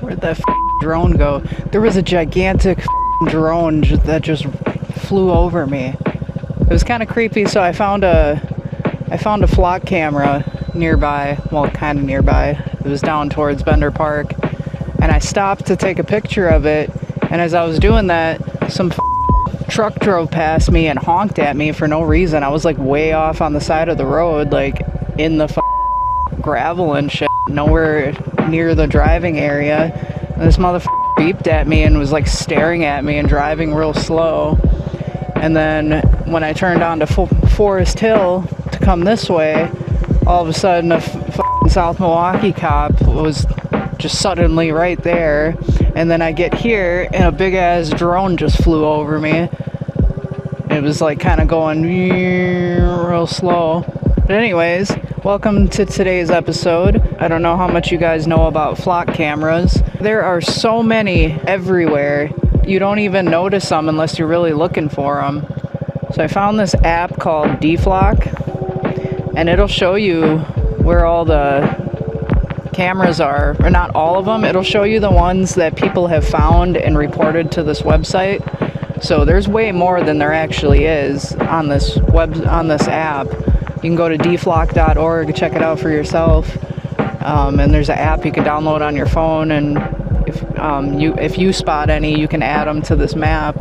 Where'd that drone go? There was a gigantic drone that just flew over me. It was kind of creepy, so I found a flock camera nearby, well, kind of nearby. It was down towards Bender Park, and I stopped to take a picture of it, and as I was doing that, some truck drove past me and honked at me for no reason. I was like way off on the side of the road, like in the gravel and shit, nowhere near the driving area. And this motherfucker beeped at me and was like staring at me and driving real slow. And then when I turned onto Forest Hill to come this way, all of a sudden a South Milwaukee cop was just suddenly right there. And then I get here and a big ass drone just flew over me. It was like kind of going real slow. But anyways, welcome to today's episode. I don't know how much you guys know about flock cameras. There are so many everywhere. You don't even notice them unless you're really looking for them. So I found this app called DFlock, and it'll show you where all the cameras are, or not all of them. It'll show you the ones that people have found and reported to this website. So there's way more than there actually is on this app. You can go to dflock.org, check it out for yourself. And there's an app you can download on your phone, and if you spot any, you can add them to this map.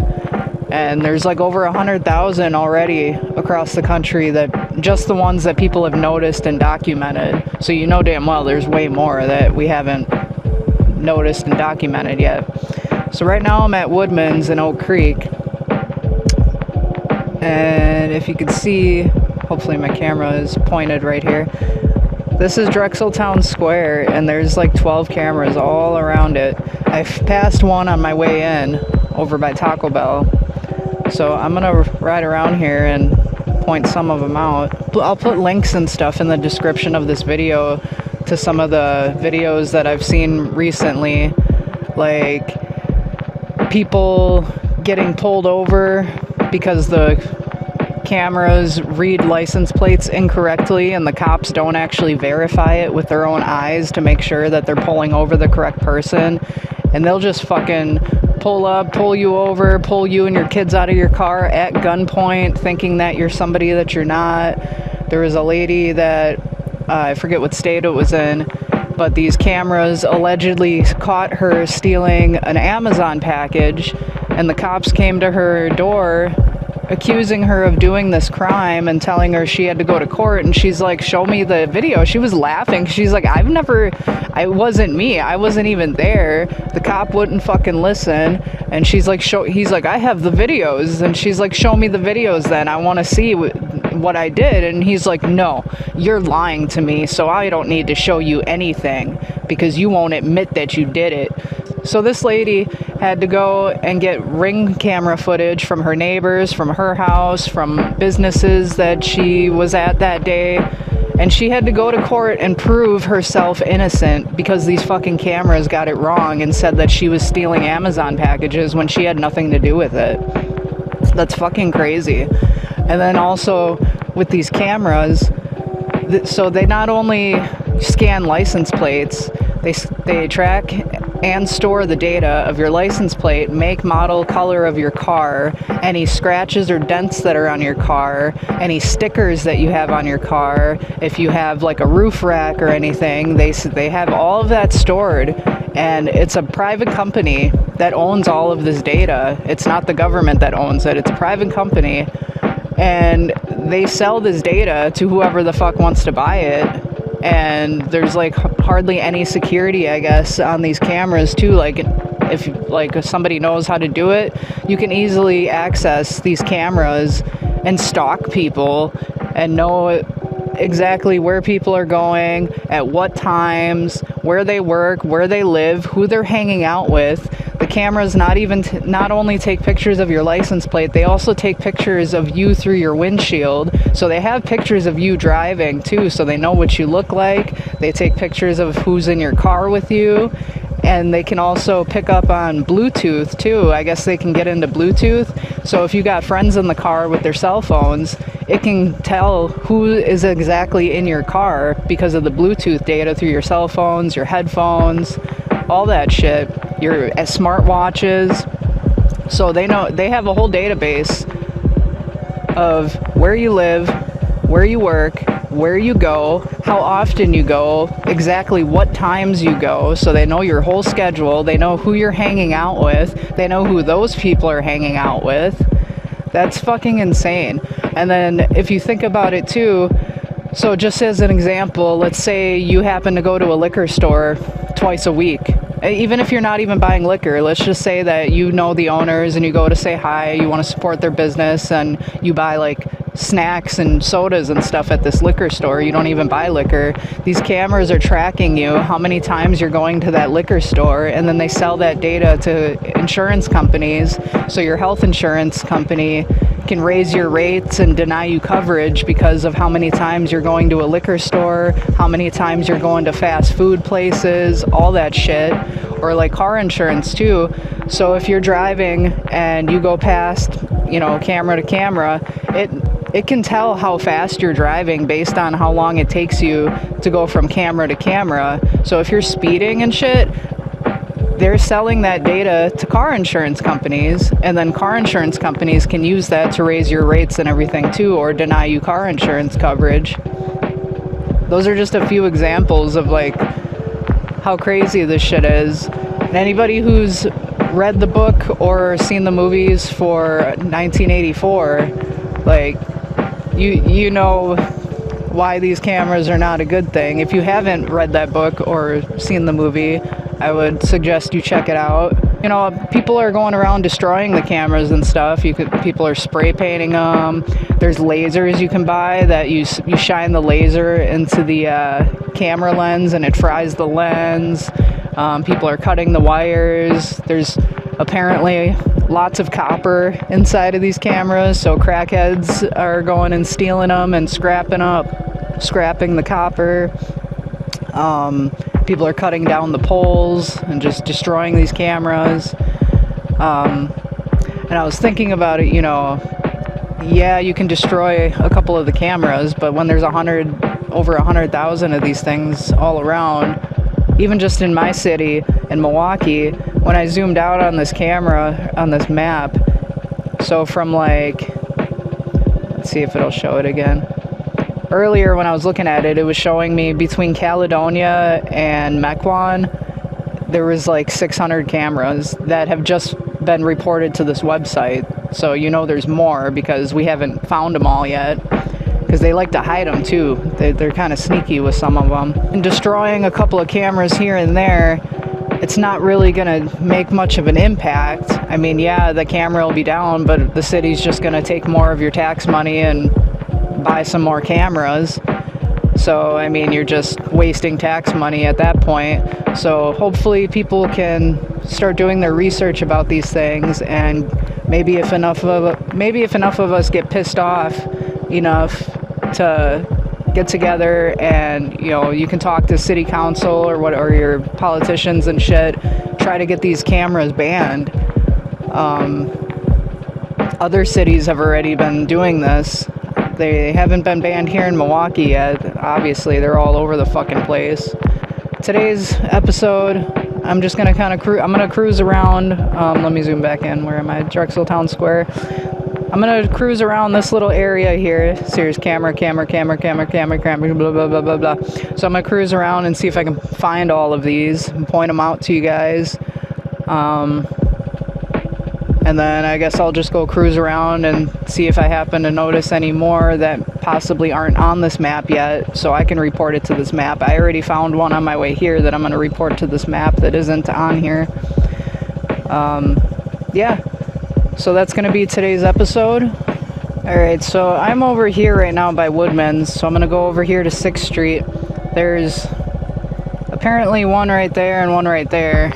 And there's like over 100,000 already across the country, that just the ones that people have noticed and documented. So you know damn well there's way more that we haven't noticed and documented yet. So right now I'm at Woodman's in Oak Creek, and if you can see, hopefully my camera is pointed right here. This is Drexeltown Square, and there's like 12 cameras all around it. I passed one on my way in over by Taco Bell, so I'm gonna ride around here and point some of them out. I'll put links and stuff in the description of this video to some of the videos that I've seen recently, like people getting pulled over because the cameras read license plates incorrectly and the cops don't actually verify it with their own eyes to make sure that they're pulling over the correct person, and they'll just fucking pull you over, pull you and your kids out of your car at gunpoint, thinking that you're somebody that you're not. There was a lady that I forget what state it was in, but these cameras allegedly caught her stealing an Amazon package, and the cops came to her door accusing her of doing this crime and telling her she had to go to court, and she's like, show me the video. She was laughing. She's like, it wasn't me. I wasn't even there. The cop wouldn't fucking listen. And she's like, he's like, I have the videos. And she's like, show me the videos then. I want to see what I did. And he's like, no, you're lying to me, so I don't need to show you anything because you won't admit that you did it. So this lady had to go and get Ring camera footage from her neighbors, from her house, from businesses that she was at that day, and she had to go to court and prove herself innocent because these fucking cameras got it wrong and said that she was stealing Amazon packages when she had nothing to do with it. That's fucking crazy. And then also with these cameras, so they not only scan license plates, they track and store the data of your license plate, make, model, color of your car, any scratches or dents that are on your car, any stickers that you have on your car, if you have like a roof rack or anything, they have all of that stored. And it's a private company that owns all of this data. It's not the government that owns it, it's a private company, and they sell this data to whoever the fuck wants to buy it. And there's like hardly any security, I guess, on these cameras too. Like if somebody knows how to do it, you can easily access these cameras and stalk people and know exactly where people are going, at what times, where they work, where they live, who they're hanging out with. The cameras not only take pictures of your license plate, they also take pictures of you through your windshield. So they have pictures of you driving too, so they know what you look like. They take pictures of who's in your car with you. And they can also pick up on Bluetooth too. I guess they can get into Bluetooth. So if you got friends in the car with their cell phones, it can tell who is exactly in your car because of the Bluetooth data through your cell phones, your headphones, all that shit. Your smartwatches. So they have a whole database of where you live, where you work, where you go, how often you go, exactly what times you go, so they know your whole schedule, they know who you're hanging out with, they know who those people are hanging out with. That's fucking insane. And then if you think about it too, so just as an example, let's say you happen to go to a liquor store twice a week. Even if you're not even buying liquor, let's just say that you know the owners and you go to say hi, you want to support their business, and you buy like snacks and sodas and stuff at this liquor store. You don't even buy liquor. These cameras are tracking you, how many times you're going to that liquor store, and then they sell that data to insurance companies, so your health insurance company can raise your rates and deny you coverage because of how many times you're going to a liquor store, how many times you're going to fast food places, all that shit. Or like car insurance too. So if you're driving and you go past, camera to camera, it can tell how fast you're driving based on how long it takes you to go from camera to camera. So if you're speeding and shit, they're selling that data to car insurance companies, and then car insurance companies can use that to raise your rates and everything too, or deny you car insurance coverage. Those are just a few examples of like how crazy this shit is. And anybody who's read the book or seen the movies for 1984, like, you know why these cameras are not a good thing. If you haven't read that book or seen the movie, I would suggest you check it out. People are going around destroying the cameras and stuff. People are spray painting them. There's lasers you can buy that you shine the laser into the camera lens and it fries the lens. People are cutting the wires. There's apparently lots of copper inside of these cameras, so crackheads are going and stealing them and scrapping the copper. People are cutting down the poles and just destroying these cameras. And I was thinking about it, yeah, you can destroy a couple of the cameras, but when there's over 100,000 of these things all around, even just in my city, in Milwaukee, when I zoomed out on this camera, on this map, so from like, let's see if it'll show it again. Earlier when I was looking at it, it was showing me between Caledonia and Mequon, there was like 600 cameras that have just been reported to this website. So there's more because we haven't found them all yet. Because they like to hide them too. They're kind of sneaky with some of them. And destroying a couple of cameras here and there, it's not really going to make much of an impact. I mean, yeah, the camera will be down, but the city's just going to take more of your tax money and buy some more cameras. So, I mean, you're just wasting tax money at that point. So hopefully people can start doing their research about these things, and maybe if enough of us get pissed off enough to get together and you can talk to city council or your politicians and shit, try to get these cameras banned. Other cities have already been doing this. They haven't been banned here in Milwaukee yet. Obviously, they're all over the fucking place. Today's episode, I'm just gonna kind of I'm gonna cruise around. Let me zoom back in. Where am I? Drexel Town Square. I'm gonna cruise around this little area here. Series camera, blah, blah, blah, blah, blah. So I'm gonna cruise around and see if I can find all of these and point them out to you guys. And then I guess I'll just go cruise around and see if I happen to notice any more that possibly aren't on this map yet, so I can report it to this map. I already found one on my way here that I'm going to report to this map that isn't on here. Yeah, so that's going to be today's episode. Alright, so I'm over here right now by Woodman's, so I'm going to go over here to 6th Street. There's apparently one right there and one right there.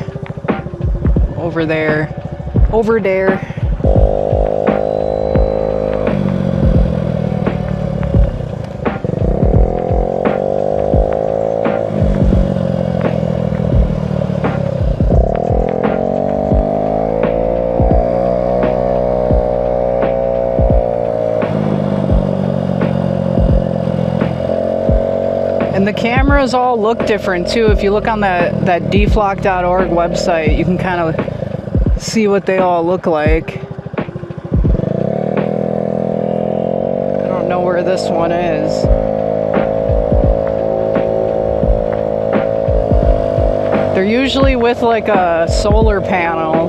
Over there. Over there. And the cameras all look different too. If you look on that dflock.org website, you can kind of see what they all look like. I don't know where this one is. They're usually with like a solar panel,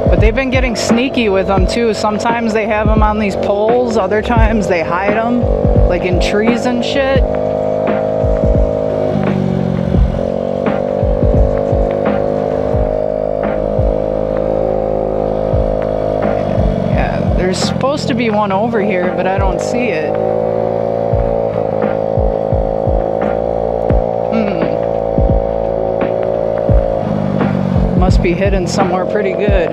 but they've been getting sneaky with them too. Sometimes they have them on these poles, other times they hide them like in trees and shit. Yeah, there's supposed to be one over here, but I don't see it. Must be hidden somewhere pretty good.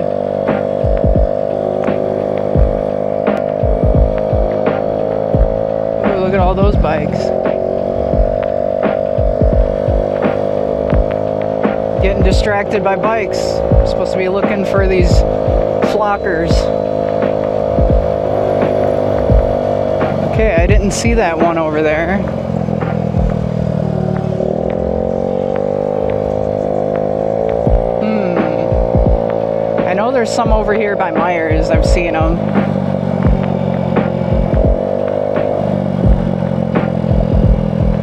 Ooh, look at all those bikes. Getting distracted by bikes. I'm supposed to be looking for these flockers. Okay, I didn't see that one over there. I know there's some over here by Myers. I've seen them.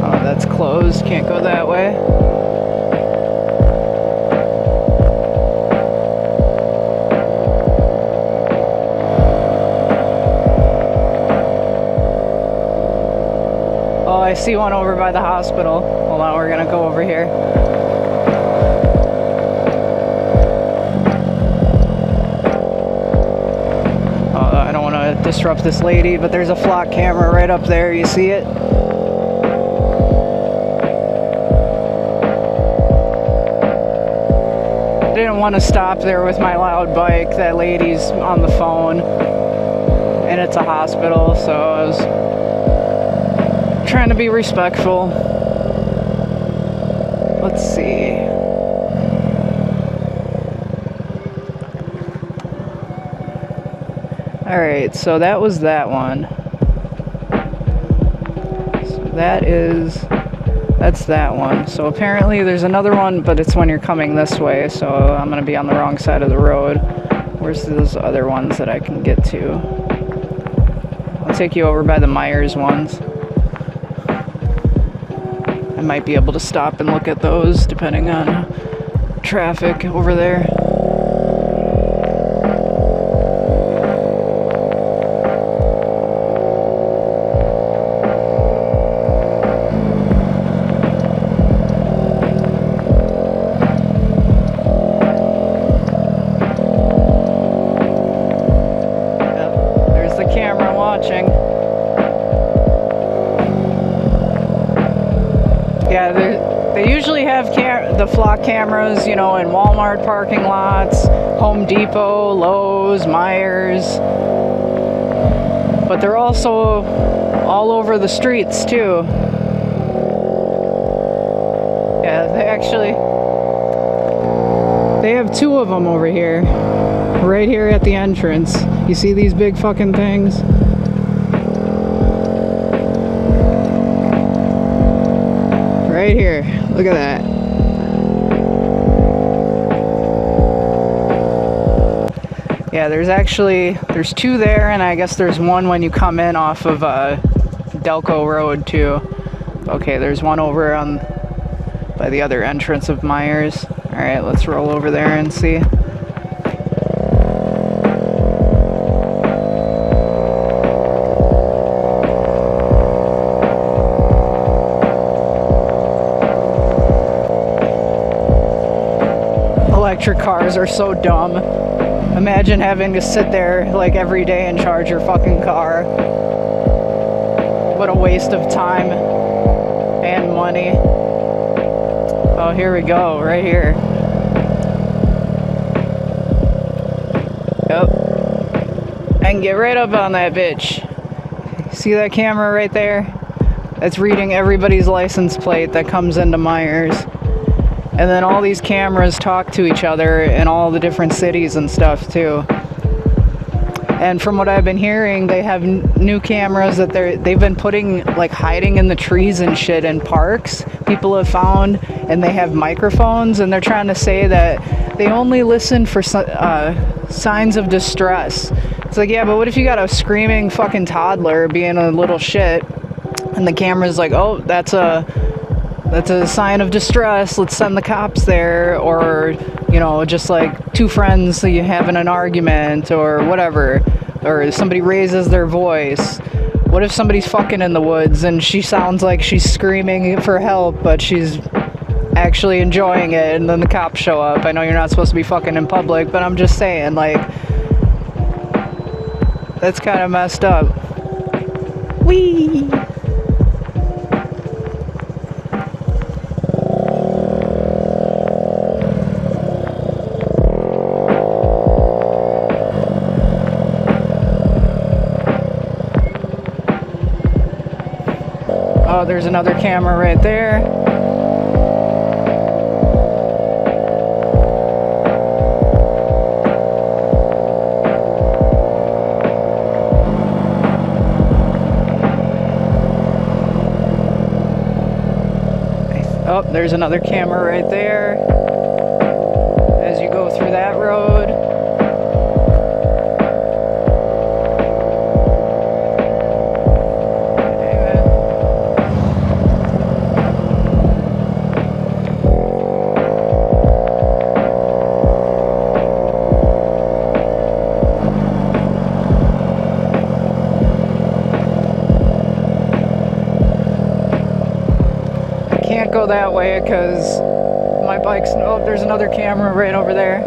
Oh, that's closed. Can't go that way. Oh, I see one over by the hospital. Hold on, we're gonna go over here. I don't want to disrupt this lady, but there's a flock camera right up there. You see it? I didn't want to stop there with my loud bike. That lady's on the phone, and it's a hospital, so I was trying to be respectful. Let's see. Alright, so that was that one. So that's that one. So apparently there's another one, but it's when you're coming this way, so I'm gonna be on the wrong side of the road. Where's those other ones that I can get to? I'll take you over by the Myers ones. I might be able to stop and look at those depending on traffic over there. Yeah, they usually have the flock cameras, you know, in Walmart parking lots, Home Depot, Lowe's, Myers. But they're also all over the streets too. Yeah, they have two of them over here, right here at the entrance. You see these big fucking things? Right here, look at that. Yeah, there's two there, and I guess there's one when you come in off of Delco Road too. Okay, there's one over by the other entrance of Myers. Alright, let's roll over there and see. Electric cars are so dumb. Imagine having to sit there like every day and charge your fucking car. What a waste of time and money. Oh, here we go, right here. Yep. I can get right up on that bitch. See that camera right there? That's reading everybody's license plate that comes into Myers. And then all these cameras talk to each other in all the different cities and stuff too. And from what I've been hearing, they have new cameras that they've been putting, like, hiding in the trees and shit in parks. People have found, and they have microphones, and they're trying to say that they only listen for signs of distress. It's like, yeah, but what if you got a screaming fucking toddler being a little shit, and the camera's like, oh, that's a sign of distress, let's send the cops there, or, you know, just like two friends you having an argument or whatever, or somebody raises their voice. What if somebody's fucking in the woods and she sounds like she's screaming for help, but she's actually enjoying it, and then the cops show up? I know you're not supposed to be fucking in public, but I'm just saying, like, that's kind of messed up. Whee! Oh, there's another camera right there. Oh, there's another camera right there. As you go through that road. Can't go that way because my bike's... Oh, there's another camera right over there.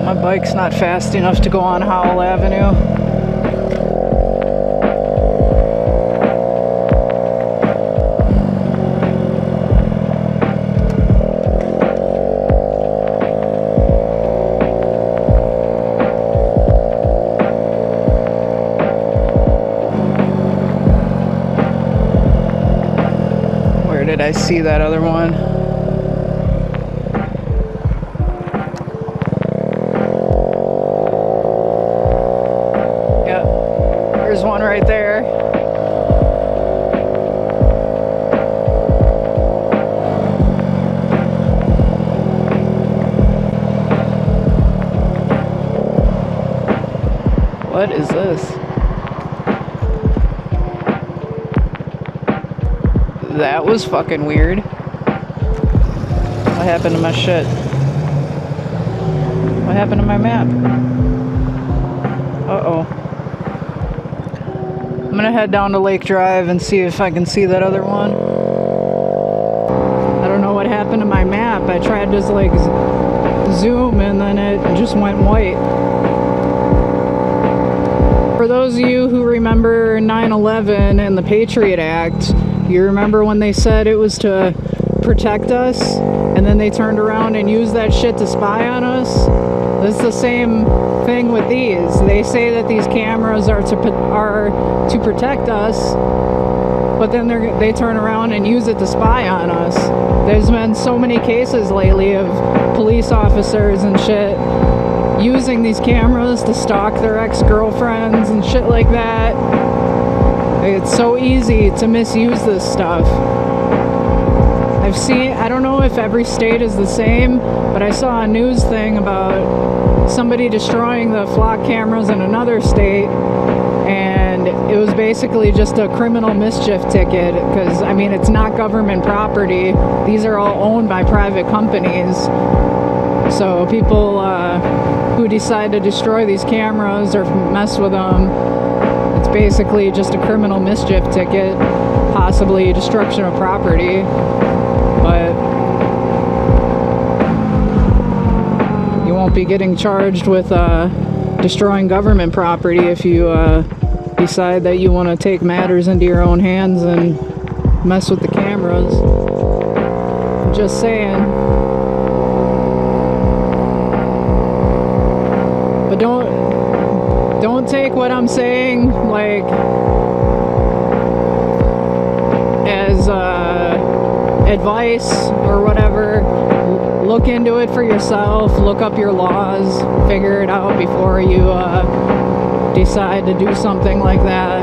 My bike's not fast enough to go on Howell Avenue. Did I see that other one? Yep, there's one right there. What is this? That was fucking weird. What happened to my shit? What happened to my map? Uh-oh. I'm gonna head down to Lake Drive and see if I can see that other one. I don't know what happened to my map. I tried to like zoom and then it just went white. For those of you who remember 9/11 and the Patriot Act, you remember when they said it was to protect us, and then they turned around and used that shit to spy on us? It's the same thing with these. They say that these cameras are to protect us, but then they turn around and use it to spy on us. There's been so many cases lately of police officers and shit using these cameras to stalk their ex-girlfriends and shit like that. It's so easy to misuse this stuff. I've seen, I don't know if every state is the same, but I saw a news thing about somebody destroying the flock cameras in another state, and it was basically just a criminal mischief ticket, because, I mean, it's not government property. These are all owned by private companies. So people who decide to destroy these cameras or mess with them, it's basically just a criminal mischief ticket, possibly destruction of property. But you won't be getting charged with destroying government property if you decide that you want to take matters into your own hands and mess with the cameras. Just saying. But don't take what I'm saying like as advice or whatever. Look look into it for yourself, look up your laws, figure it out before you decide to do something like that.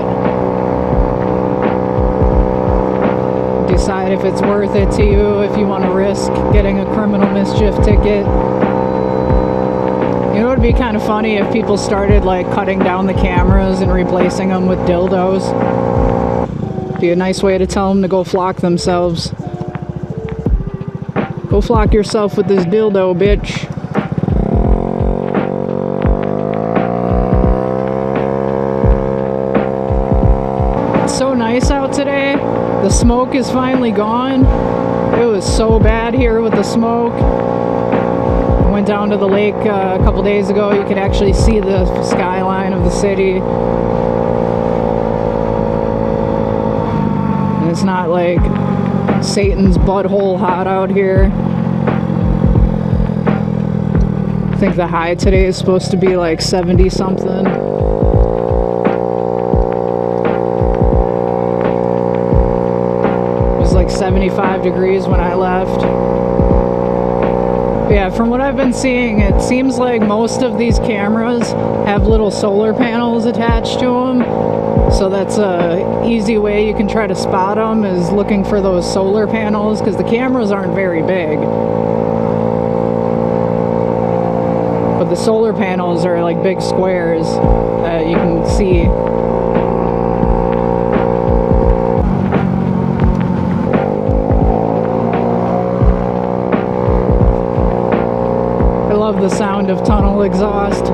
Decide if it's worth it to you, if you want to risk getting a criminal mischief ticket. You know, it would be kind of funny if people started like cutting down the cameras and replacing them with dildos. Be a nice way to tell them to go flock themselves. Go flock yourself with this dildo, bitch. It's so nice out today. The smoke is finally gone. It was so bad here with the smoke. I went down to the lake a couple days ago. You could actually see the skyline of the city. And it's not like Satan's butthole hot out here. I think the high today is supposed to be like 70 something. It was like 75 degrees when I left. Yeah, from what I've been seeing, it seems like most of these cameras have little solar panels attached to them. So that's a easy way you can try to spot them, is looking for those solar panels, because the cameras aren't very big. But the solar panels are like big squares that you can see. I love the sound of tunnel exhaust.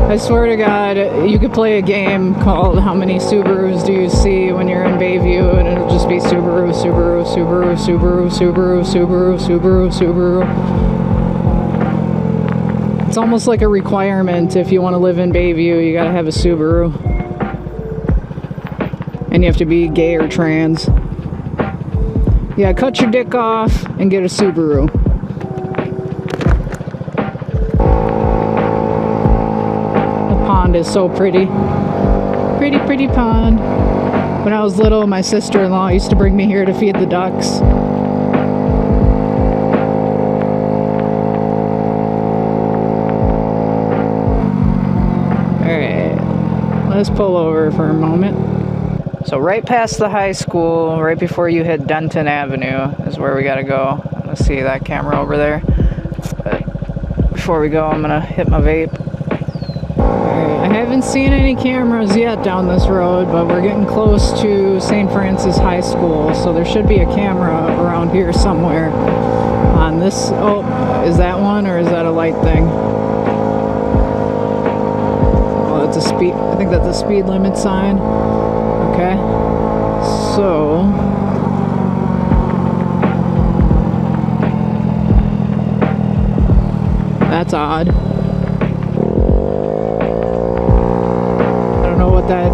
I swear to God, you could play a game called How Many Subarus Do You See when you're in Bayview, and it'll just be Subaru, Subaru, Subaru, Subaru, Subaru, Subaru, Subaru, Subaru. It's almost like a requirement if you want to live in Bayview, you gotta have a Subaru. And you have to be gay or trans. Yeah, cut your dick off and get a Subaru. Is so pretty. Pretty pond. When I was little, my sister-in-law used to bring me here to feed the ducks. Alright, let's pull over for a moment. So right past the high school, right before you hit Denton Avenue, is where we gotta go. Let's see that camera over there. But before we go, I'm gonna hit my vape. I haven't seen any cameras yet down this road, but we're getting close to St. Francis High School, so there should be a camera around here somewhere. On this, oh, is that one or is that a light thing? Oh, that's a speed, I think that's a speed limit sign. Okay, so that's odd. That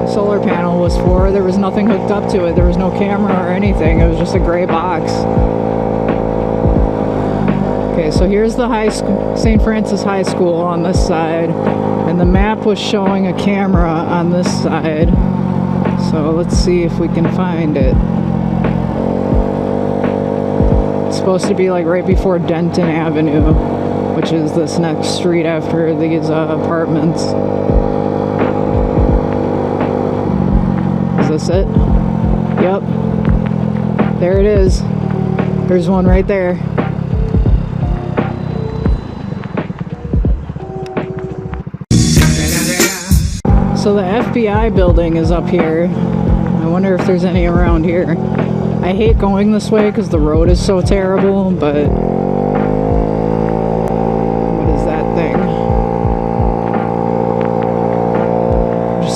solar panel was for. There was nothing hooked up to it. There was no camera or anything. It was just a gray box. Okay, so here's the high school, St. Francis High School on this side, and the map was showing a camera on this side. So let's see if we can find it. It's supposed to be like right before Denton Avenue, which is this next street after these apartments. Is this it? Yep. There it is. There's one right there. So the FBI building is up here. I wonder if there's any around here. I hate going this way because the road is so terrible, but what is that thing?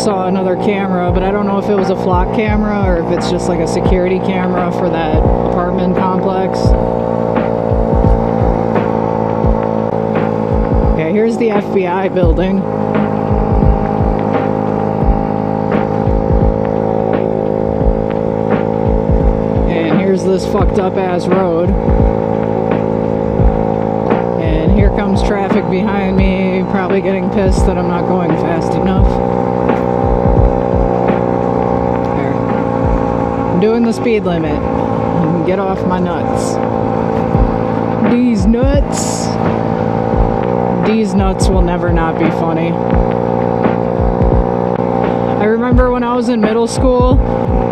Saw another camera, but I don't know if it was a flock camera or if it's just like a security camera for that apartment complex. Okay, here's the FBI building. And here's this fucked up ass road. And here comes traffic behind me, probably getting pissed that I'm not going fast enough. Doing the speed limit. I'm and get off my nuts. These nuts. These nuts will never not be funny. I remember when I was in middle school,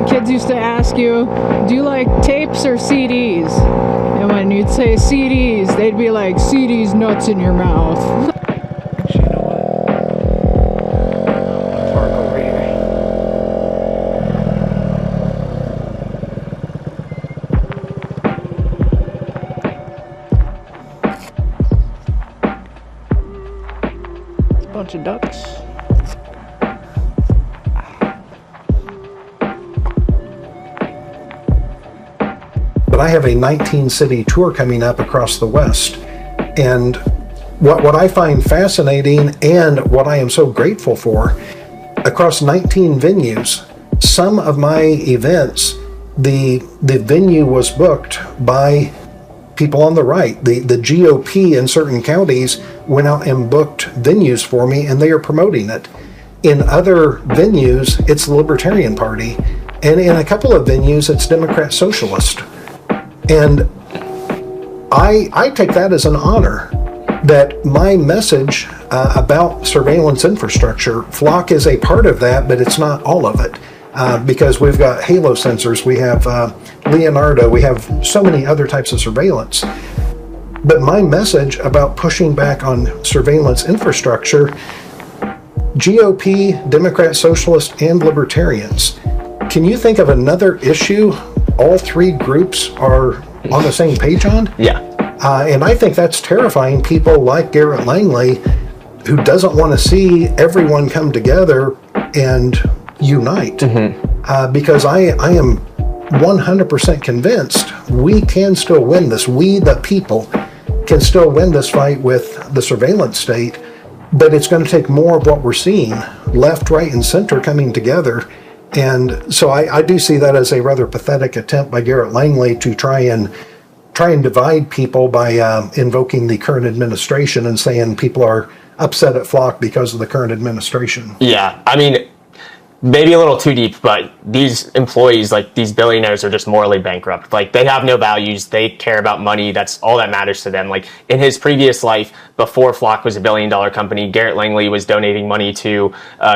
kids used to ask you, do you like tapes or CDs? And when you'd say CDs, they'd be like, CDs nuts in your mouth. Actually, you know what? I'll park over here. It's a bunch of ducks. But I have a 19-city tour coming up across the West. And what I find fascinating and what I am so grateful for, across 19 venues, some of my events, the venue was booked by people on the right. The GOP in certain counties went out and booked venues for me, and they are promoting it. In other venues, it's the Libertarian Party. And in a couple of venues, it's Democrat Socialist. And I take that as an honor that my message about surveillance infrastructure, Flock is a part of that, but it's not all of it. Because we've got Halo sensors, we have Leonardo, we have so many other types of surveillance. But my message about pushing back on surveillance infrastructure, GOP, Democrat, Socialist, and Libertarians, can you think of another issue all three groups are on the same page on? Yeah. And I think that's terrifying. People like Garrett Langley, who doesn't want to see everyone come together and unite. Because I am 100% convinced we can still win this. We, the people, can still win this fight with the surveillance state, but it's going to take more of what we're seeing, left, right, and center coming together. And so I do see that as a rather pathetic attempt by Garrett Langley to try and divide people by invoking the current administration and saying people are upset at Flock because of the current administration. Yeah, I mean, maybe a little too deep, but these employees, like these billionaires, are just morally bankrupt. Like, they have no values. They care about money. That's all that matters to them. Like, in his previous life, before Flock was a billion-dollar company, Garrett Langley was donating money to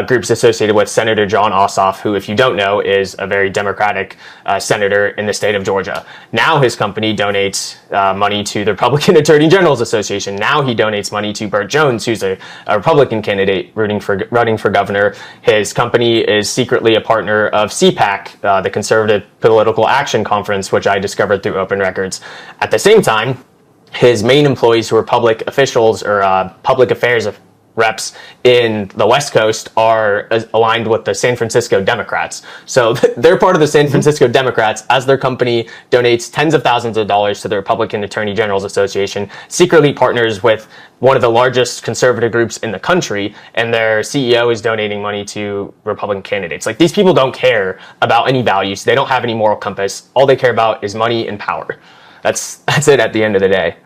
groups associated with Senator John Ossoff, who, if you don't know, is a very Democratic senator in the state of Georgia. Now his company donates money to the Republican Attorney General's Association. Now he donates money to Burt Jones, who's a Republican candidate running for governor. His company is secretly a partner of CPAC, the Conservative Political Action Conference, which I discovered through open records. At the same time, his main employees, who are public officials or public affairs reps in the West Coast, are aligned with the San Francisco Democrats. So they're part of the San Francisco Democrats, as their company donates tens of thousands of dollars to the Republican Attorney General's Association, secretly partners with one of the largest conservative groups in the country, and their CEO is donating money to Republican candidates. Like, these people don't care about any values. They don't have any moral compass. All they care about is money and power. That's it at the end of the day.